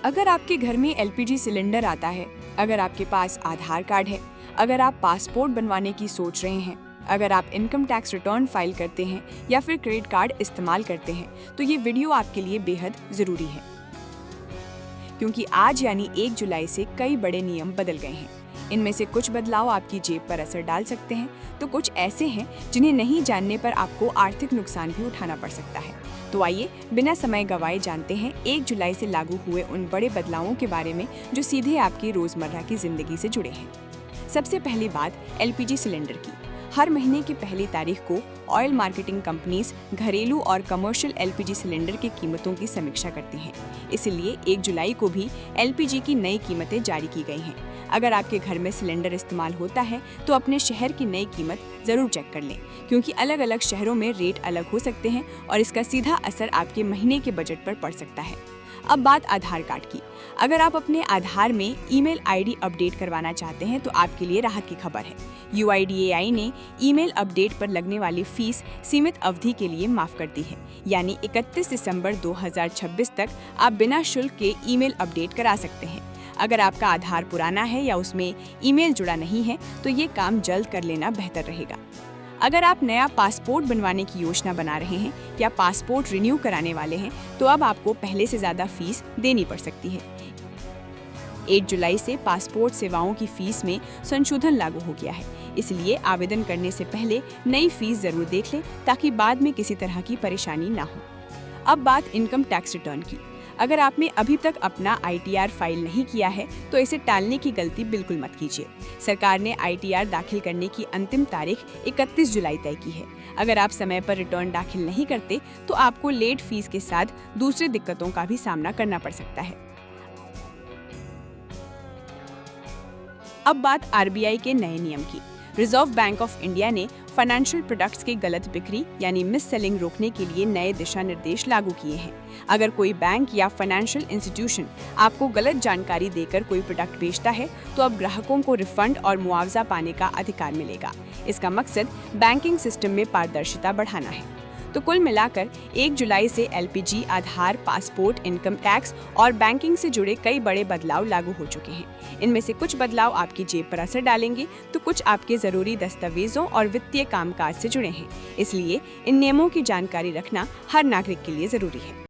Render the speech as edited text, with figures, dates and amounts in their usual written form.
अगर आपके घर में एलपीजी सिलेंडर आता है, अगर आपके पास आधार कार्ड है, अगर आप पासपोर्ट बनवाने की सोच रहे हैं, अगर आप इनकम टैक्स रिटर्न फाइल करते हैं या फिर क्रेडिट कार्ड इस्तेमाल करते हैं, तो ये वीडियो आपके लिए बेहद ज़रूरी है। क्योंकि आज यानी 1 जुलाई से कई बड़े नियम बदल गए हैं। इनमें से कुछ बदलाव आपकी जेब पर असर डाल सकते हैं, तो कुछ ऐसे हैं जिन्हें नहीं जानने पर आपको आर्थिक नुकसान भी उठाना पड़ सकता है। तो आइए बिना समय गंवाए जानते हैं 1 जुलाई से लागू हुए उन बड़े बदलावों के बारे में जो सीधे आपकी रोजमर्रा की जिंदगी से जुड़े हैं। सबसे पहली बात एलपीजी सिलेंडर की। हर महीने की पहली तारीख को ऑयल मार्केटिंग कंपनीज घरेलू और कमर्शियल एलपीजी सिलेंडर की कीमतों की समीक्षा करती हैं। इसलिए 1 जुलाई को भी एलपीजी की नई कीमतें जारी की गई हैं। अगर आपके घर में सिलेंडर इस्तेमाल होता है तो अपने शहर की नई कीमत जरूर चेक कर लें, क्योंकि अलग अलग शहरों में रेट अलग हो सकते हैं और इसका सीधा असर आपके महीने के बजट पर पड़ सकता है। अब बात आधार कार्ड की। अगर आप अपने आधार में ईमेल आईडी अपडेट करवाना चाहते हैं तो आपके लिए राहत की खबर है। UIDAI ने ईमेल अपडेट पर लगने वाली फीस सीमित अवधि के लिए माफ कर दी है, यानी 31 दिसंबर 2026 तक आप बिना शुल्क के ईमेल अपडेट करा सकते हैं। अगर आपका आधार पुराना है या उसमें ईमेल जुड़ा नहीं है तो ये काम जल्द कर लेना बेहतर रहेगा। अगर आप नया पासपोर्ट बनवाने की योजना बना रहे हैं या पासपोर्ट रिन्यू कराने वाले हैं तो अब आपको पहले से ज़्यादा फीस देनी पड़ सकती है। 1 जुलाई से पासपोर्ट सेवाओं की फीस में संशोधन लागू हो गया है, इसलिए आवेदन करने से पहले नई फीस जरूर देख लें ताकि बाद में किसी तरह की परेशानी ना हो। अब बात इनकम टैक्स रिटर्न की। अगर आपने अभी तक अपना ITR फाइल नहीं किया है तो इसे टालने की गलती बिल्कुल मत कीजिए। सरकार ने ITR दाखिल करने की अंतिम तारीख 31 जुलाई तय की है। अगर आप समय पर रिटर्न दाखिल नहीं करते तो आपको लेट फीस के साथ दूसरी दिक्कतों का भी सामना करना पड़ सकता है। अब बात RBI के नए नियम की। रिजर्व बैंक ऑफ इंडिया ने फाइनेंशियल प्रोडक्ट्स की गलत बिक्री यानी मिस सेलिंग रोकने के लिए नए दिशा निर्देश लागू किए हैं। अगर कोई बैंक या फाइनेंशियल इंस्टीट्यूशन आपको गलत जानकारी देकर कोई प्रोडक्ट बेचता है तो अब ग्राहकों को रिफंड और मुआवजा पाने का अधिकार मिलेगा। इसका मकसद बैंकिंग सिस्टम में पारदर्शिता बढ़ाना है। तो कुल मिलाकर 1 जुलाई से एलपीजी, आधार, पासपोर्ट, इनकम टैक्स और बैंकिंग से जुड़े कई बड़े बदलाव लागू हो चुके हैं। इनमें से कुछ बदलाव आपकी जेब पर असर डालेंगे तो कुछ आपके जरूरी दस्तावेजों और वित्तीय कामकाज से जुड़े हैं। इसलिए इन नियमों की जानकारी रखना हर नागरिक के लिए जरूरी है।